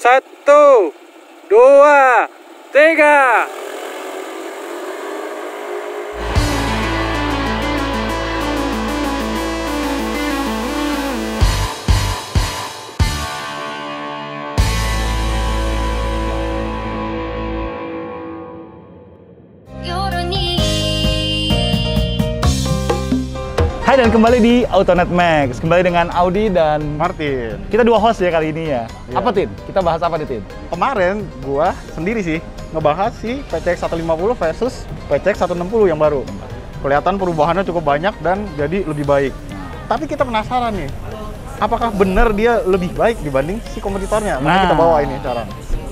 1, 2, 3. Hai dan kembali di Autonet Max, kembali dengan Audi dan Martin. Kita dua host ya kali ini ya. Iya. Apa Tin? Kita bahas apa nih Tin? Kemarin gua sendiri sih ngebahas si PCX 150 versus PCX 160 yang baru. Kelihatan perubahannya cukup banyak dan jadi lebih baik. Tapi kita penasaran nih, apakah benar dia lebih baik dibanding si kompetitornya? Nah, kita bawa ini sekarang.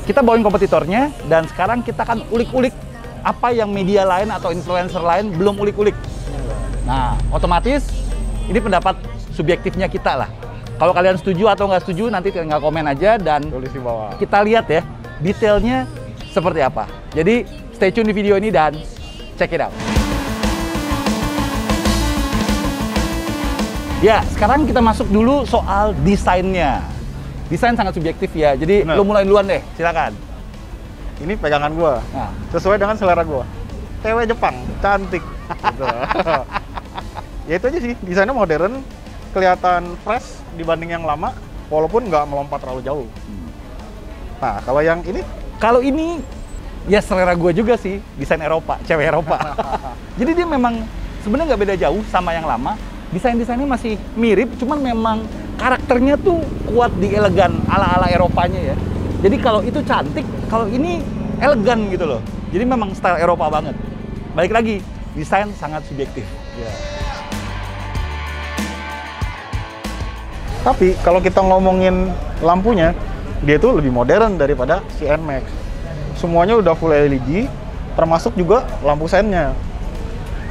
Kita bawain kompetitornya dan sekarang kita akan ulik-ulik apa yang media lain atau influencer lain belum ulik-ulik. Nah, otomatis ini pendapat subjektifnya kita lah. Kalau kalian setuju atau nggak setuju, nanti tinggal komen aja dan Tulis di bawah. kita lihat ya detailnya seperti apa. Jadi stay tune di video ini dan check it out. Ya, sekarang kita masuk dulu soal desainnya. Desain sangat subjektif ya, jadi Bener. lo mulai duluan deh, silakan. Ini pegangan gua. Nah, Sesuai dengan selera gua. Cewek Jepang, cantik. Gitu. Ya itu aja sih, desainnya modern, kelihatan fresh dibanding yang lama, walaupun nggak melompat terlalu jauh. Nah, kalau yang ini, kalau ini ya selera gue juga sih, desain Eropa, cewek Eropa. Jadi dia memang sebenarnya nggak beda jauh sama yang lama. Desain-desainnya masih mirip, cuman memang karakternya tuh kuat di elegan ala-ala Eropanya ya. Jadi kalau itu cantik, kalau ini elegan gitu loh. Jadi memang style Eropa banget. Balik lagi, desain sangat subjektif. ya. Tapi kalau kita ngomongin lampunya, dia itu lebih modern daripada si NMAX. Semuanya udah full LED, termasuk juga lampu sennya.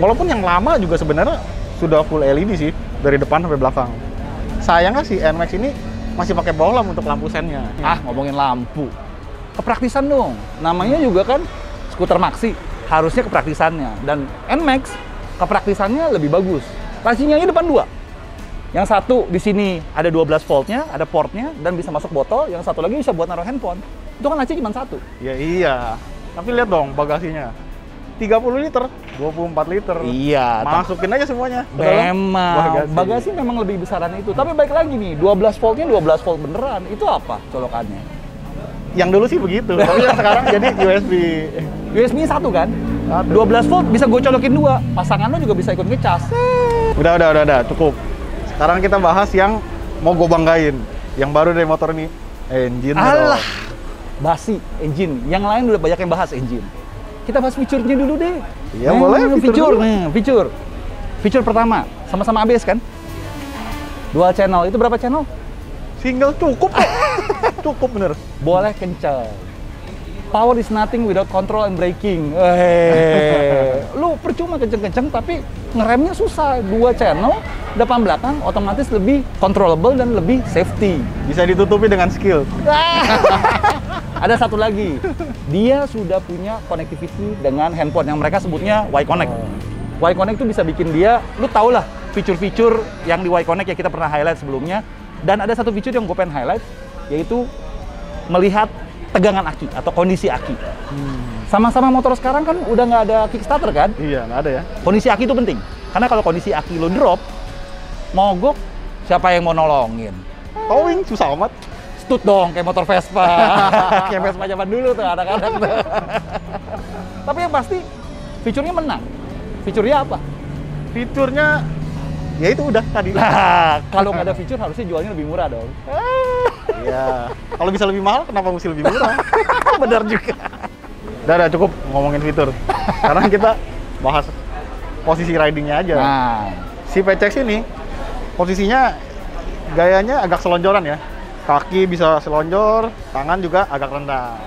Walaupun yang lama juga sebenarnya sudah full LED sih, dari depan sampai belakang. Sayangnya si NMAX ini masih pakai bohlam untuk lampu sennya. Ah, ngomongin lampu. Kepraktisan dong. Namanya juga kan skuter maxi, harusnya kepraktisannya. Dan NMAX kepraktisannya lebih bagus. Lacinya depan dua. Yang satu di sini ada 12 voltnya, ada portnya, dan bisa masuk botol. Yang satu lagi bisa buat naruh handphone. Itu kan laci cuma satu. Ya iya, tapi lihat dong bagasinya. 30 liter, 24 liter. Iya. Masukin aja semuanya. ke dalam Memang. Bagasi memang lebih besaran itu. Tapi baik lagi nih, 12 voltnya 12 volt beneran. Itu apa colokannya? Yang dulu sih begitu, tapi yang sekarang jadi USB. USB satu kan? Satu. 12 volt bisa gue colokin dua. Pasangannya juga bisa ikut ngecas. Udah, cukup. Sekarang kita bahas yang mau gue banggain. Yang baru dari motor ini, engine. Alah, basi engine. Yang lain udah banyak yang bahas engine. Kita bahas fiturnya dulu deh. Iya, boleh, fitur dulu. Fitur pertama, sama-sama ABS kan? Dual channel, itu berapa channel? Single cukup kok. Cukup bener. Boleh kencang. Power is nothing without control and braking. Lu percuma kenceng-kenceng tapi ngeremnya susah. Dua channel, depan belakang otomatis lebih controllable dan lebih safety. Bisa ditutupi dengan skill. Ada satu lagi, dia sudah punya connectivity dengan handphone yang mereka sebutnya Y-Connect. Y-Connect itu bisa bikin dia, lu tau lah fitur-fitur yang di Y-Connect yang kita pernah highlight sebelumnya. Dan ada satu fitur yang gue pengen highlight, yaitu melihat tegangan aki atau kondisi aki. Sama-sama motor sekarang kan udah nggak ada kickstarter kan? Iya, nggak ada ya. Kondisi aki itu penting, karena kalau kondisi aki lo drop, mogok, siapa yang mau nolongin? Towing susah amat. Stut dong, kayak motor Vespa. Kayak Vespa zaman dulu tuh, anak-anak tuh. Tapi yang pasti, fiturnya menang. Fiturnya apa? Fiturnya, ya itu udah tadi. Nah, kalau nggak ada fitur, harusnya jualnya lebih murah dong. Iya. Kalau bisa lebih mahal, kenapa mesti lebih murah? Benar juga. Udah, cukup ngomongin fitur. Sekarang kita bahas posisi ridingnya aja. Nah, Si PCX ini, posisinya gayanya agak selonjoran ya. Kaki bisa selonjor, tangan juga agak rendah.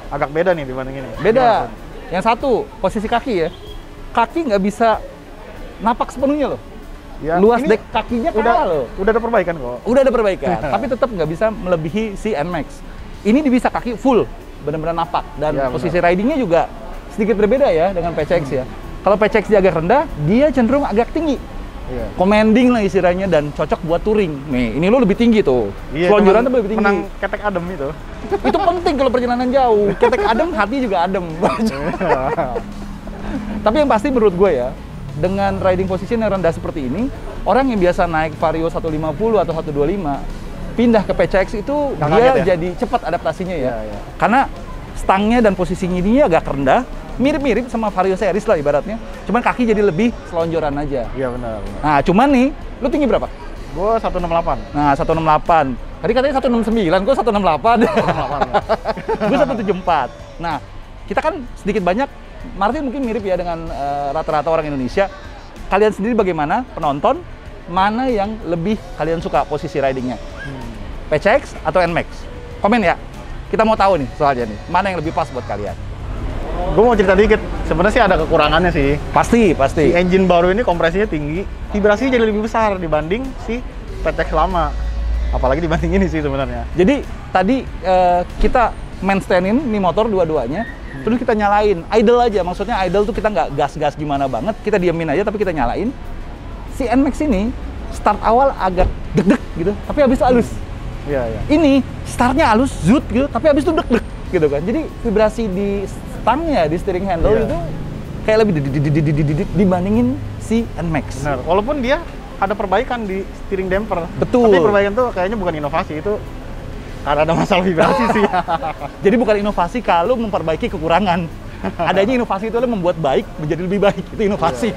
Agak beda nih dibanding ini. beda. Yang satu, posisi kaki ya. Kaki nggak bisa napak sepenuhnya loh. Ya, Luas ini dek kakinya kalah loh. Udah ada perbaikan kok. Udah ada perbaikan, tapi tetap nggak bisa melebihi si NMAX. Ini bisa kaki full, benar-benar napak. Dan Ya, posisi ridingnya juga sedikit berbeda ya dengan PCX ya. Kalau PCX dia agak rendah, dia cenderung agak tinggi. Iya. Commanding lah istilahnya dan cocok buat touring. Nih, ini lu lebih tinggi tuh. Iya, Selonjoran tuh lebih tinggi. menang ketek adem itu. Itu penting kalau perjalanan jauh. Ketek adem, hati juga adem. Tapi yang pasti menurut gue ya, dengan riding position yang rendah seperti ini, orang yang biasa naik Vario 150 atau 125, pindah ke PCX itu Nggak dia kaget ya? jadi cepat adaptasinya ya. Iya, iya. Karena stangnya dan posisinya ini agak rendah, mirip-mirip sama Vario series lah ibaratnya. Cuman kaki jadi lebih selonjoran aja. Iya benar. Nah, cuman nih, lu tinggi berapa? Gue 168. Nah, 168. Tadi katanya 169, gue 168. Gue 174. Nah, kita kan sedikit banyak, Martin mungkin mirip ya dengan rata-rata orang Indonesia. Kalian sendiri bagaimana, penonton, mana yang lebih kalian suka posisi ridingnya? PCX atau NMAX? Komen ya, kita mau tahu nih soalnya nih, mana yang lebih pas buat kalian? Gue mau cerita dikit. Sebenarnya sih ada kekurangannya sih. Pasti. Si engine baru ini kompresinya tinggi, vibrasinya jadi lebih besar dibanding si PTX lama. Apalagi dibanding ini sih sebenarnya. Jadi tadi kita main stand-in nih motor dua-duanya, terus kita nyalain idle aja. Maksudnya idle tuh kita nggak gas-gas gimana banget, kita diemin aja tapi kita nyalain. Si NMAX ini start awal agak deg-deg gitu, tapi habis itu halus. Iya, iya. Ini startnya halus, zut gitu, tapi habis itu deg-deg gitu kan. Jadi vibrasi di stangnya, di steering handle Iya. itu kayak lebih dibandingin si NMAX. Benar. Walaupun dia ada perbaikan di steering damper. Betul. Tapi perbaikan tuh kayaknya bukan inovasi, itu karena ada masalah vibrasi sih. Jadi bukan inovasi kalau memperbaiki kekurangan. Adanya inovasi itu adalah membuat baik menjadi lebih baik. Itu inovasi.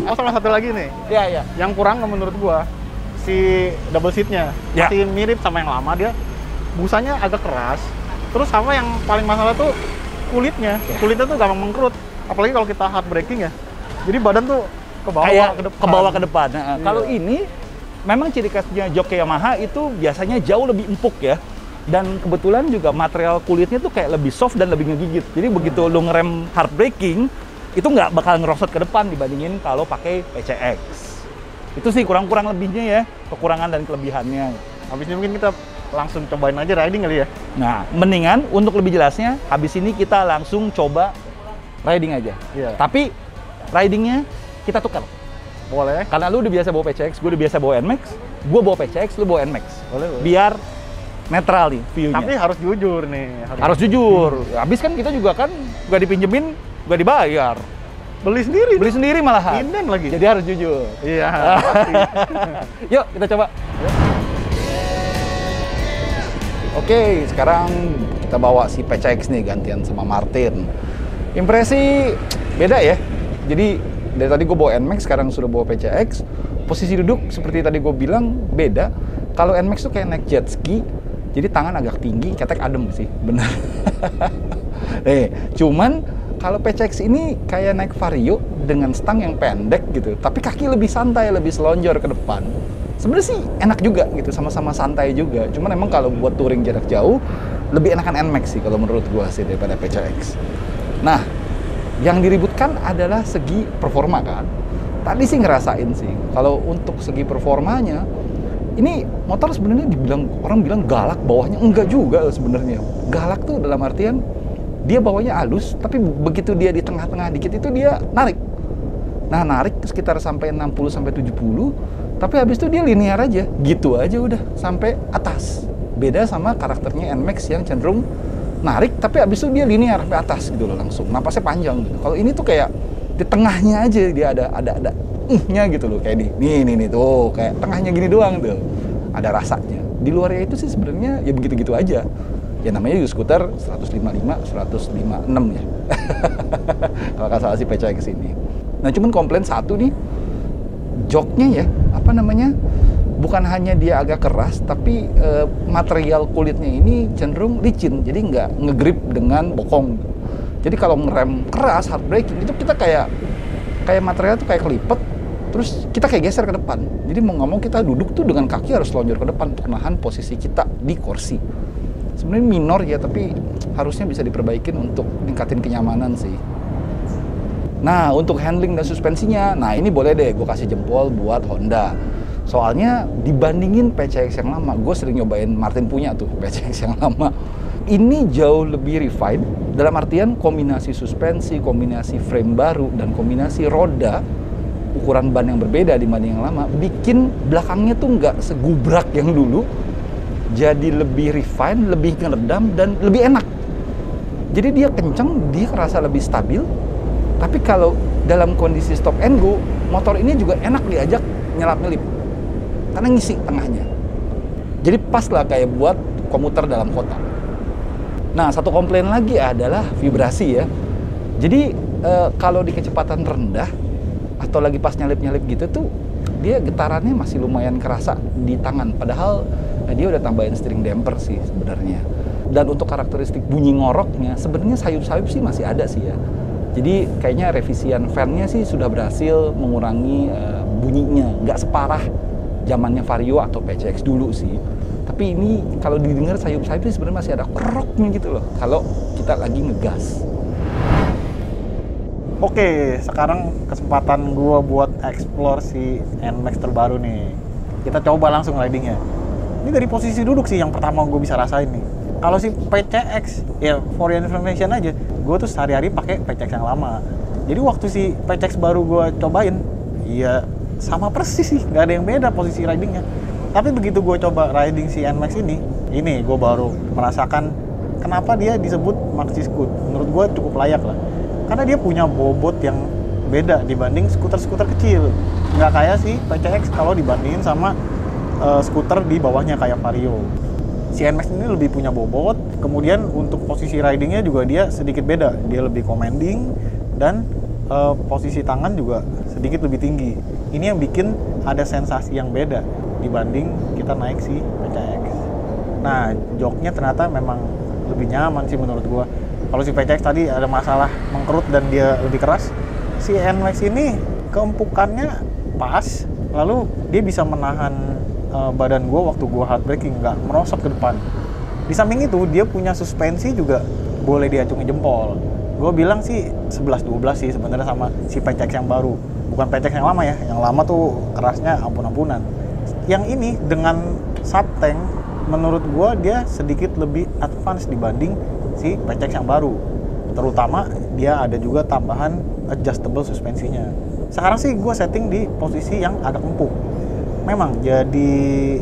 Oh, sama satu lagi nih, Iya, iya. yang kurang menurut gua si double seatnya Ya. masih mirip sama yang lama, dia busanya agak keras. Terus sama yang paling masalah tuh kulitnya, kulitnya tuh gampang mengkerut. Apalagi kalau kita hard braking ya. Jadi badan tuh ke bawah Kayak ke depan. ke bawah ke depan. Nah, Iya. Kalau ini memang ciri khasnya joki Yamaha itu biasanya jauh lebih empuk ya. Dan kebetulan juga material kulitnya tuh kayak lebih soft dan lebih ngegigit. Jadi begitu lu ngerem hard braking, itu nggak bakal ngerosot ke depan dibandingin kalau pakai PCX. Itu sih kurang-kurang lebihnya ya, kekurangan dan kelebihannya. Habis ini mungkin kita langsung cobain aja riding kali ya. Nah, mendingan untuk lebih jelasnya, habis ini kita langsung coba riding aja. Iya. Tapi ridingnya kita tukar. Boleh. Karena lu udah biasa bawa PCX, gue udah biasa bawa NMAX, gue bawa PCX, lu bawa NMAX. Boleh. Biar netral nih view-nya. Tapi harus jujur nih. Harus jujur. Habis kan kita juga kan gak dipinjemin, gak dibayar. beli sendiri. Beli sendiri malahan. Inden lagi. Jadi harus jujur. Iya. Yuk, kita coba. Oke, sekarang kita bawa si PCX nih gantian sama Martin. Impresi beda ya. Jadi dari tadi gue bawa NMAX, sekarang sudah bawa PCX. Posisi duduk seperti tadi gue bilang beda. Kalau NMAX tuh kayak naik jet ski, jadi tangan agak tinggi, ketek adem sih, bener. Cuman kalau PCX ini kayak naik Vario dengan stang yang pendek gitu, tapi kaki lebih santai, lebih selonjor ke depan. Sebenarnya sih enak juga gitu, sama-sama santai juga. Cuman emang kalau buat touring jarak jauh, lebih enakan NMAX sih kalau menurut gua sih daripada PCX. Nah, yang diributkan adalah segi performa kan. Tadi sih ngerasain sih, kalau untuk segi performanya, ini motor sebenarnya dibilang, orang bilang galak bawahnya, enggak juga sebenarnya. Galak tuh dalam artian, dia bawahnya halus, tapi begitu dia di tengah-tengah dikit itu dia narik. Nah, narik sekitar sampai 60-70, tapi habis itu dia linear aja, gitu aja udah, sampai atas. Beda sama karakternya NMAX yang cenderung narik, tapi habis itu dia linear sampai atas gitu loh langsung, napasnya panjang gitu. Kalau ini tuh kayak di tengahnya aja dia ada nya gitu loh, kayak nih tuh, kayak tengahnya gini doang tuh, ada rasanya. Di luarnya itu sih sebenarnya ya begitu-gitu aja. Ya namanya juga skuter 155, 156 ya. Kalau nggak salah si PCX ini. Nah cuman komplain satu nih, joknya ya, apa namanya, bukan hanya dia agak keras, tapi material kulitnya ini cenderung licin, jadi nggak ngegrip dengan bokong. Jadi kalau ngerem keras, hard braking, itu kita kayak material tuh kayak kelipet, Terus kita kayak geser ke depan. Jadi mau nggak mau kita duduk tuh dengan kaki harus lonjor ke depan untuk nahan posisi kita di kursi. Sebenarnya minor ya, tapi harusnya bisa diperbaikin untuk ningkatin kenyamanan sih. Nah, untuk handling dan suspensinya, nah ini boleh deh gue kasih jempol buat Honda. Soalnya dibandingin PCX yang lama, gue sering nyobain Martin punya tuh PCX yang lama. Ini jauh lebih refined, dalam artian kombinasi suspensi, kombinasi frame baru, dan kombinasi roda ukuran ban yang berbeda dibanding yang lama, bikin belakangnya tuh nggak segubrak yang dulu, jadi lebih refine, lebih ngeredam, dan lebih enak. Jadi dia kenceng, dia kerasa lebih stabil, tapi kalau dalam kondisi stop and go, motor ini juga enak diajak nyelap-nyelip, karena ngisi tengahnya. Jadi pas lah kayak buat komuter dalam kota. Nah, satu komplain lagi adalah vibrasi ya. Jadi kalau di kecepatan rendah, atau lagi pas nyalip-nyalip gitu tuh, dia getarannya masih lumayan kerasa di tangan. Padahal dia udah tambahin steering damper sih sebenarnya. Dan untuk karakteristik bunyi ngoroknya, sebenarnya sayup-sayup sih masih ada sih ya. Jadi kayaknya revisian fan-nya sih sudah berhasil mengurangi bunyinya. Nggak separah zamannya Vario atau PCX dulu sih. Tapi ini kalau didengar sayup-sayup sih sebenarnya masih ada keroknya gitu loh kalau kita lagi ngegas. Oke, sekarang kesempatan gua buat explore si NMAX terbaru nih. Kita coba langsung ridingnya. Ini dari posisi duduk sih yang pertama gue bisa rasain nih. Kalau si PCX, ya for your information aja, gue tuh sehari-hari pakai PCX yang lama. Jadi waktu si PCX baru gue cobain, ya sama persis sih, nggak ada yang beda posisi ridingnya. Tapi begitu gue coba riding si NMAX ini gue baru merasakan kenapa dia disebut Maxi Scoot. Menurut gue cukup layak lah. Karena dia punya bobot yang beda dibanding skuter-skuter kecil. Nggak kayak si PCX kalau dibandingin sama skuter di bawahnya kayak Vario. Si NMAX ini lebih punya bobot, kemudian untuk posisi ridingnya juga dia sedikit beda. Dia lebih commanding, dan posisi tangan juga sedikit lebih tinggi. Ini yang bikin ada sensasi yang beda dibanding kita naik si PCX. Nah, joknya ternyata memang lebih nyaman sih menurut gua. Kalau si PCX tadi ada masalah mengkerut dan dia lebih keras, si NMAX ini keempukannya pas, lalu dia bisa menahan badan gue waktu gue hard braking, nggak merosot ke depan. Di samping itu dia punya suspensi juga boleh diacungi jempol. Gue bilang sih 11-12 sih sebenarnya sama si PCX yang baru, bukan PCX yang lama ya. Yang lama tuh kerasnya ampun-ampunan. Yang ini dengan subtank menurut gue dia sedikit lebih advance dibanding si PCX yang baru. Terutama dia ada juga tambahan adjustable suspensinya. Sekarang sih gue setting di posisi yang agak empuk. Memang jadi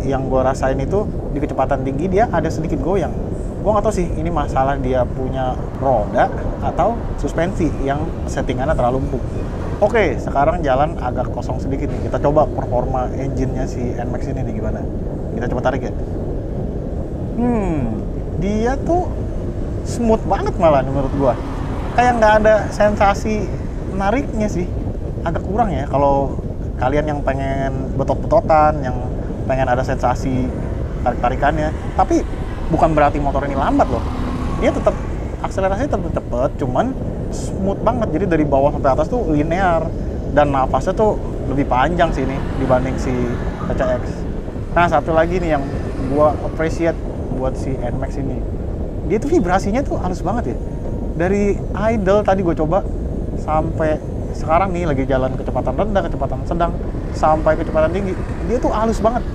yang gue rasain itu di kecepatan tinggi dia ada sedikit goyang. Gue nggak tahu sih ini masalah dia punya roda atau suspensi yang settingannya terlalu empuk. Oke, sekarang jalan agak kosong sedikit nih. Kita coba performa engine-nya si NMAX ini nih gimana. Kita coba tarik ya. Dia tuh smooth banget malah menurut gue. Kayak nggak ada sensasi nariknya sih. Agak kurang ya kalau kalian yang pengen betot-betotan, yang pengen ada sensasi tarik-tarikannya. Tapi bukan berarti motor ini lambat loh. Dia tetap akselerasinya tetap cepet, cuman smooth banget. Jadi dari bawah sampai atas tuh linear, dan nafasnya tuh lebih panjang sih ini dibanding si PCX. Nah, satu lagi nih yang gua appreciate buat si NMAX ini, dia tuh vibrasinya tuh halus banget ya. Dari idle tadi gue coba sampai sekarang nih lagi jalan kecepatan rendah, kecepatan sedang, sampai kecepatan tinggi, dia tuh halus banget.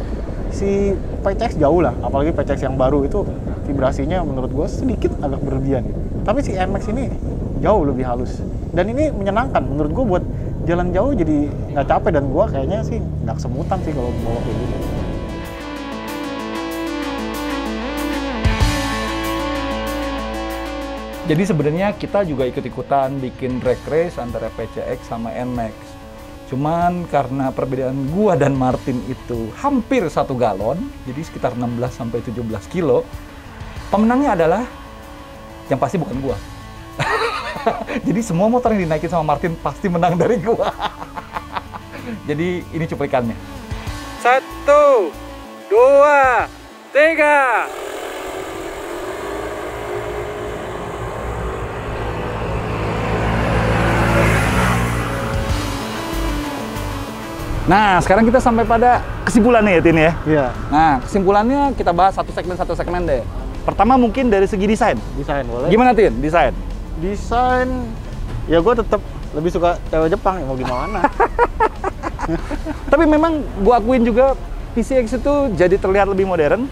Si PCX jauh lah, apalagi PCX yang baru itu vibrasinya menurut gue sedikit agak berlebihan. Tapi si NMAX ini jauh lebih halus, dan ini menyenangkan menurut gue buat jalan jauh, jadi nggak capek, dan gue kayaknya sih nggak kesemutan sih kalau bawa kayak gini. Jadi sebenarnya kita juga ikut-ikutan bikin drag race antara PCX sama NMAX. Cuman karena perbedaan gua dan Martin itu hampir 1 galon, jadi sekitar 16-17 kilo, pemenangnya adalah yang pasti bukan gua. Jadi semua motor yang dinaikin sama Martin pasti menang dari gua. Jadi ini cuplikannya. 1, 2, 3. Nah, sekarang kita sampai pada kesimpulannya ya, Tin ya. Iya. Nah, kesimpulannya kita bahas satu segmen deh. Pertama mungkin dari segi desain. Desain boleh. Gimana, Tin? Desain? Desain, ya gue tetap lebih suka cewek Jepang, ya mau gimana. Tapi memang gua akuin juga PCX itu jadi terlihat lebih modern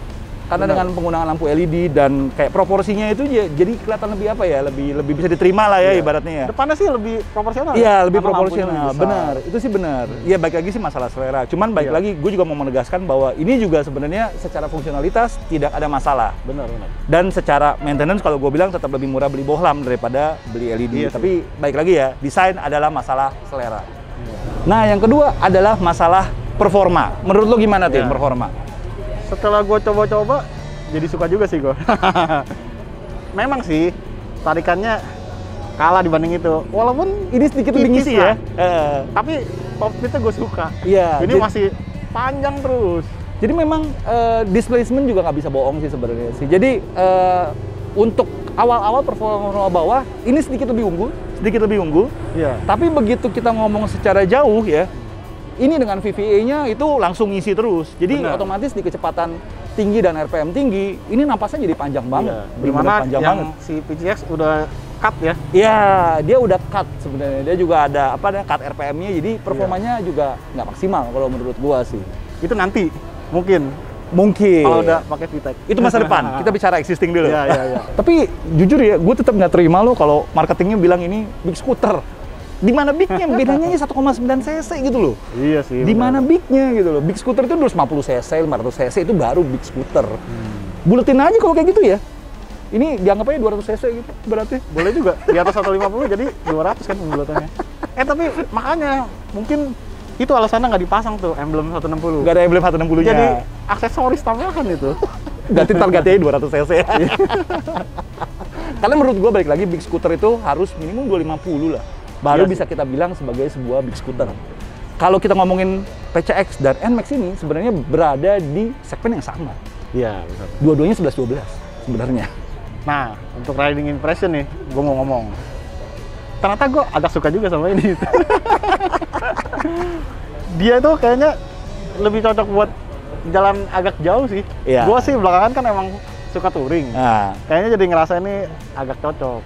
karena Benar. dengan penggunaan lampu LED dan kayak proporsinya itu jadi kelihatan lebih apa ya, lebih bisa diterima lah ya Iya. ibaratnya ya. Depannya sih lebih proporsional. Iya, lebih Sama lampunya proporsional. besar. Benar, itu sih benar. Iya, baik lagi sih masalah selera. Cuman baik Iya. lagi, gue juga mau menegaskan bahwa ini juga sebenarnya secara fungsionalitas tidak ada masalah. Benar. Dan secara maintenance kalau gue bilang tetap lebih murah beli bohlam daripada beli LED. Iya sih. Tapi baik lagi ya, desain adalah masalah selera. Iya. Nah, yang kedua adalah masalah performa. Menurut lo gimana, Tim, Iya. performa? Setelah gue coba-coba, jadi suka juga sih gue. Memang sih, tarikannya kalah dibanding itu. Walaupun Ini sedikit lebih tipis ngisi lah. ya. Tapi top speednya gue suka. Iya. Ini masih panjang terus. Jadi memang displacement juga nggak bisa bohong sih sebenarnya sih. Jadi untuk awal-awal performa bawah ini sedikit lebih unggul. Iya. Tapi begitu kita ngomong secara jauh ya, ini dengan VVA-nya itu langsung ngisi terus. Jadi Benar. otomatis di kecepatan tinggi dan RPM tinggi, ini napasnya jadi panjang banget. Iya. Bener-bener Dimana panjang yang banget. si PCX udah cut ya. Iya, dia udah cut sebenarnya. Dia juga ada cut RPM-nya, jadi performanya juga nggak maksimal kalau menurut gua sih. Itu nanti mungkin Mungkin. kalau udah pakai VTEC. Itu masa depan. Kita bicara existing dulu. Iya. Tapi jujur ya, gue tetap nggak terima lo kalau marketingnya bilang ini big scooter. Di mana bignya? Bedanya 1,9 cc gitu loh. Iya sih. Di benar. mana bignya gitu loh? Big scooter itu 250 cc, 500 cc itu baru big scooter. Buletin aja kalau kayak gitu ya. Ini dianggap aja 200 cc gitu berarti. Boleh juga di atas 150 jadi 200 kan pembulatannya. Tapi makanya mungkin itu alasannya nggak dipasang tuh emblem 160. Nggak ada emblem 160-nya. Jadi aksesoris tambahan itu. Ganti targetnya 200 cc. Karena menurut gua balik lagi big scooter itu harus minimum 250 lah. Baru Iya bisa kita bilang sebagai sebuah big scooter. Kalau kita ngomongin PCX dan NMAX ini sebenarnya berada di segmen yang sama. Iya, benar. Dua-duanya 11-12 sebenarnya. Nah, untuk riding impression nih, gue mau ngomong. Ternyata gue agak suka juga sama ini. Dia tuh kayaknya lebih cocok buat jalan agak jauh sih. Iya. Gue sih belakangan kan emang suka touring. Nah, Kayaknya jadi ngerasa ini agak cocok.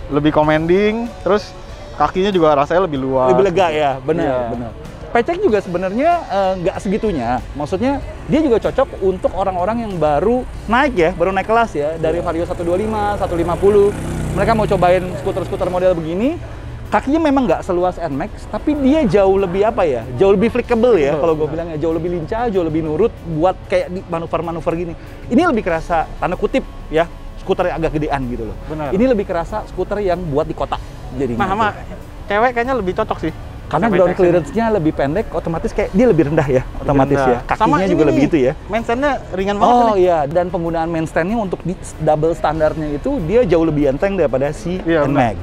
Lebih commanding, terus kakinya juga rasanya lebih luas. lebih lega ya, benar, Iya. benar. PCX juga sebenarnya nggak segitunya. Maksudnya dia juga cocok untuk orang-orang yang baru naik kelas ya dari Vario 125, 150. Mereka mau cobain skuter-skuter model begini. Kakinya memang nggak seluas NMAX, tapi dia jauh lebih apa ya? Jauh lebih fleksibel ya Betul, kalau gue benar. bilangnya, jauh lebih lincah, jauh lebih nurut buat kayak di manuver-manuver gini. Ini lebih kerasa tanda kutip ya, skuter yang agak gedean gitu loh. Benar. Ini lebih kerasa skuter yang buat di kota jadinya. Nah, sama cewek kayaknya lebih cocok sih. Karena Pakai ground PCX. clearance-nya lebih pendek, otomatis kayak dia lebih rendah ya, Lebih otomatis rendah. ya. Kakinya Sama juga ini lebih nih, gitu ya. Mainstandnya ringan banget Oh nih. iya, dan penggunaan main stand-nya untuk di double standarnya itu dia jauh lebih enteng daripada si Iya, NMAX.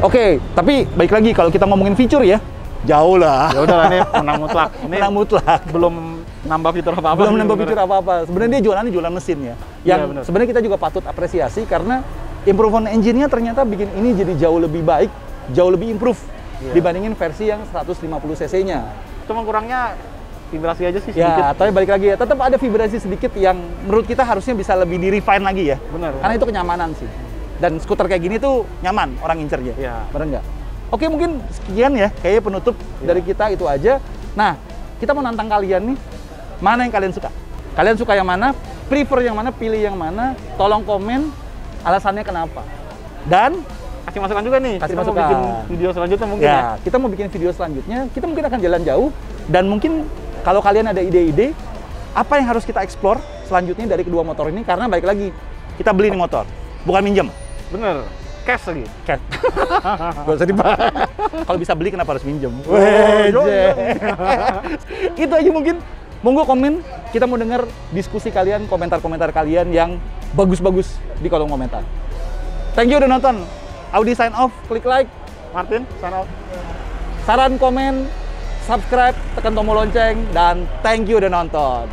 Oke, tapi baik lagi kalau kita ngomongin fitur ya, jauh lah. Ya udah lah, ini menang mutlak. Ini Menang mutlak. belum nambah fitur apa-apa. Belum sih nambah sebenarnya. fitur apa-apa. Sebenarnya dia jualannya jualan mesin ya. Iya, Yang benar. sebenarnya kita juga patut apresiasi karena improvement engine-nya ternyata bikin ini jadi jauh lebih baik, jauh lebih improve Iya. dibandingin versi yang 150 cc-nya. Cuma kurangnya vibrasi aja sih sedikit. Ya, tapi balik lagi ya, tetap ada vibrasi sedikit yang menurut kita harusnya bisa lebih di-refine lagi ya. Benar. Karena itu kenyamanan sih. Dan skuter kayak gini tuh nyaman orang ngincernya. Iya. Bener nggak? Oke, mungkin sekian ya. Kayaknya penutup dari kita itu aja. Nah, kita mau nantang kalian nih. Mana yang kalian suka? Kalian suka yang mana? Prefer yang mana? Pilih yang mana? Tolong komen alasannya kenapa. Dan Kasih masukan juga nih. Kasih kita masukan. mau bikin video selanjutnya mungkin ya. ya, kita mau bikin video selanjutnya. Kita mungkin akan jalan jauh. Dan mungkin kalau kalian ada ide-ide, apa yang harus kita explore selanjutnya dari kedua motor ini. Karena balik lagi, kita beli nih motor. Bukan minjem. Bener. Cash lagi. Cash. Gak usah dibahas. Kalau bisa beli kenapa harus minjem? Weje. Itu aja mungkin. Monggo komen, kita mau dengar diskusi kalian, komentar-komentar kalian yang bagus-bagus di kolom komentar. Thank you udah nonton. Audi sign off, klik like, Martin, sana. saran komen, subscribe, tekan tombol lonceng, dan thank you udah nonton.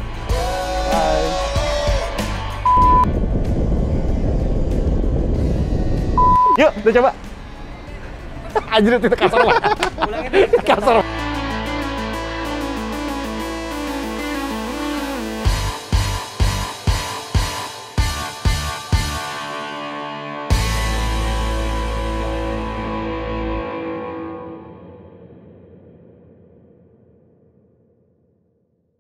Bye. Yuk, udah coba. Anjir, itu kasar banget. Kasar.